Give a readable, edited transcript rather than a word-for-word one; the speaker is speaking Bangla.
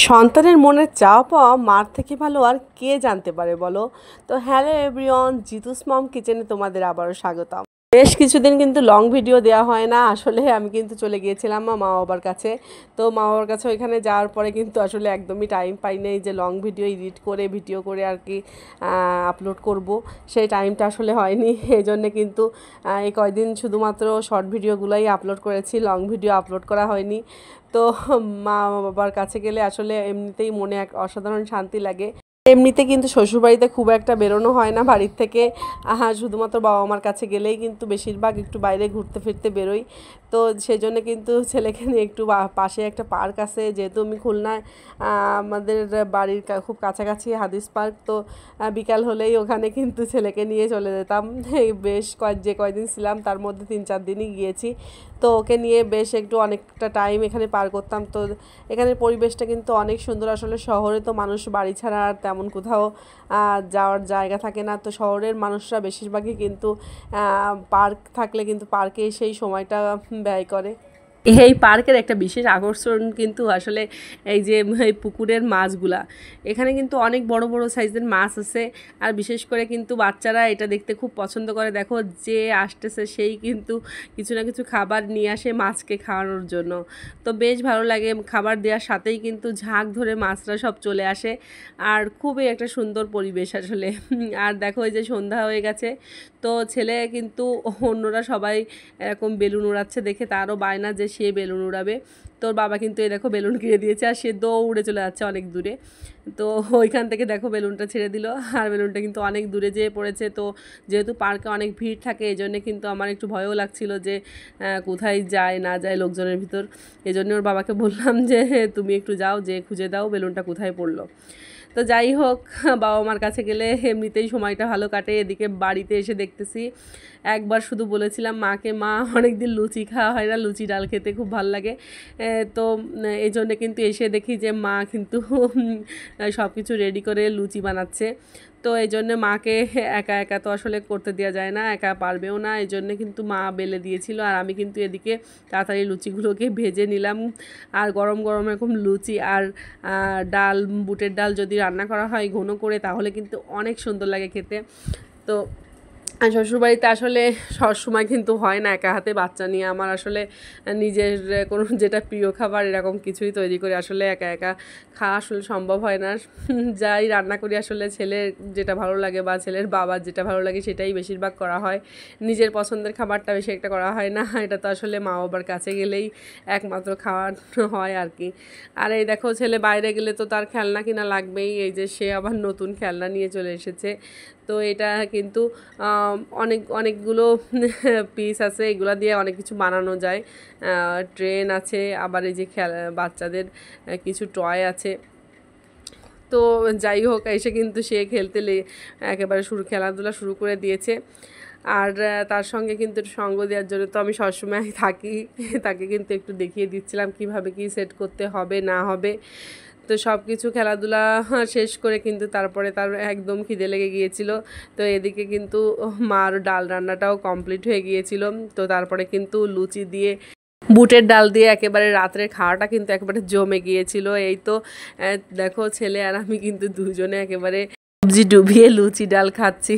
সন্তানের মনের চাওয়া পাওয়া মার থেকে ভালো আর কে জানতে পারে বলো। তো হ্যালো এভরিওয়ান, জিতুস মম কিচেনে তোমাদের আবারও স্বাগতম। বেশ কিছুদিন কিন্তু লং ভিডিও দেওয়া হয় না। আসলে আমি কিন্তু চলে গিয়েছিলাম মা বাবার কাছে। তো মা বাবার কাছে ওইখানে যাওয়ার পরে কিন্তু আসলে একদমই টাইম পাই নাই যে লং ভিডিও এডিট করে ভিডিও করে আর কি আপলোড করব, সেই টাইমটা আসলে হয়নি। এই জন্যে কিন্তু এই কয়দিন শুধুমাত্র শর্ট ভিডিওগুলোই আপলোড করেছি, লং ভিডিও আপলোড করা হয়নি। তো মা বাবার কাছে গেলে আসলে এমনিতেই মনে এক অসাধারণ শান্তি লাগে। এমনিতে কিন্তু শ্বশুরবাড়িতে খুব একটা বেরোনো হয় না বাড়ির থেকে, শুধুমাত্র বাবা মার কাছে গেলেই কিন্তু বেশিরভাগ একটু বাইরে ঘুরতে ফিরতে বেরোই। তো সেই জন্য কিন্তু ছেলেকে নিয়ে একটু পাশে একটা পার্ক আছে, যেহেতু আমি খুলনায়, আমাদের বাড়ির খুব কাছাকাছি হাদিস পার্ক। তো বিকাল হলেই ওখানে কিন্তু ছেলেকে নিয়ে চলে যেতাম। এই বেশ যে কয়দিন ছিলাম তার মধ্যে 3-4 দিনই গিয়েছি। তো ওকে নিয়ে বেশ একটু অনেকটা টাইম এখানে পার করতাম। তো এখানের পরিবেশটা কিন্তু অনেক সুন্দর। আসলে শহরে তো মানুষ বাড়ি ছাড়া আর তেমন কোথাও যাওয়ার জায়গা থাকে না। তো শহরের মানুষরা বেশিরভাগই কিন্তু পার্ক থাকলে কিন্তু পার্কে সেই সময়টা ব্যয় করে। এই পার্কের একটা বিশেষ আকর্ষণ কিন্তু আসলে এই যে এই পুকুরের মাছগুলা, এখানে কিন্তু অনেক বড় বড় সাইজের মাছ আছে। আর বিশেষ করে কিন্তু বাচ্চারা এটা দেখতে খুব পছন্দ করে। দেখো, যে আসতেছে সেই কিন্তু কিছু না কিছু খাবার নিয়ে আসে মাছকে খাওয়ানোর জন্য। তো বেশ ভালো লাগে, খাবার দেওয়ার সাথেই কিন্তু ঝাঁক ধরে মাছরা সব চলে আসে। আর খুবই একটা সুন্দর পরিবেশ আসলে। আর দেখো, এই যে সন্ধ্যা হয়ে গেছে, তো ছেলে কিন্তু অন্যরা সবাই এরকম বেলুন উড়াচ্ছে দেখে তারও বায়না যে সে বেলুন উড়াবে। তোর বাবা কিন্তু এই দেখো বেলুন কিনে দিয়েছে আর সে দৌড়ে চলে যাচ্ছে অনেক দূরে। তো ওইখান থেকে দেখো বেলুনটা ছেড়ে দিল, আর বেলুনটা কিন্তু অনেক দূরে যেয়ে পড়েছে। তো যেহেতু পার্কে অনেক ভিড় থাকে, এই জন্যে কিন্তু আমার একটু ভয়ও লাগছিল যে কোথায় যায় না যায় লোকজনের ভিতর। এই জন্য ওর বাবাকে বললাম যে তুমি একটু যাও, যে খুঁজে দাও বেলুনটা কোথায় পড়লো। তো যাই হোক, বাবা মার কাছে গেলে এমনিতেই সময়টা ভালো কাটে। এদিকে বাড়িতে এসে দেখতেছি, একবার শুধু বলেছিলাম মাকে, মা অনেক দিন লুচি খাওয়া হয় না, লুচি ডাল খেতে খুব ভালো লাগে। তো এই জন্যে কিন্তু এসে দেখি যে মা কিন্তু সব কিছু রেডি করে লুচি বানাচ্ছে। তো এই জন্যে মাকে একা একা তো আসলে করতে দেওয়া যায় না, একা পারবেও না। এই জন্যে কিন্তু মা বেলে দিয়েছিল, আর আমি কিন্তু এদিকে তাড়াতাড়ি লুচিগুলোকে ভেজে নিলাম। আর গরম গরম এরকম লুচি আর ডাল, বুটের ডাল যদি রান্না করা হয় ঘন করে, তাহলে কিন্তু অনেক সুন্দর লাগে খেতে। তো শ্বশুরবাড়িতে আসলে সবসময় কিন্তু হয় না একা হাতে বাচ্চা নিয়ে আমার আসলে নিজের কোনো যেটা প্রিয় খাবার এরকম কিছুই তৈরি করে আসলে একা একা খাওয়া আসলে সম্ভব হয় না। যাই রান্না করি আসলে ছেলের যেটা ভালো লাগে বা ছেলের বাবার যেটা ভালো লাগে সেটাই বেশিরভাগ করা হয়। নিজের পছন্দের খাবারটা বেশি একটা করা হয় না। এটা তো আসলে মা বাবার কাছে গেলেই একমাত্র খাওয়ার হয় আর কি। আর এই দেখো, ছেলে বাইরে গেলে তো তার খেলনা কিনা লাগবেই। এই যে সে আবার নতুন খেলনা নিয়ে চলে এসেছে। তো এটা কিন্তু অনেকগুলো পিস আছে, এগুলো দিয়ে অনেক কিছু বানানো যায়। ট্রেন আছে, আবার এই যে বাচ্চাদের কিছু টয় আছে। তো যাই হোক, এসে কিন্তু সে খেলতে একেবারে খেলাধুলা শুরু করে দিয়েছে। আর তার সঙ্গে কিন্তু সঙ্গ দেওয়ার জন্য তো আমি সবসময় থাকি, তাকে কিন্তু একটু দেখিয়ে দিচ্ছিলাম কিভাবে কি সেট করতে হবে না হবে। তো সব কিছু খেলাধুলা শেষ করে কিন্তু তারপরে তার একদম খিদে লেগে গিয়েছিল। তো এদিকে কিন্তু মার ডাল রান্নাটাও কমপ্লিট হয়ে গিয়েছিল। তো তারপরে কিন্তু লুচি দিয়ে, বুটের ডাল দিয়ে একেবারে রাত্রের খাওয়াটা কিন্তু একেবারে জমে গিয়েছিল। এই তো দেখো, ছেলে আর আমি কিন্তু দুজনে একেবারে সবজি ডুবিয়ে লুচি ডাল খাচ্ছি।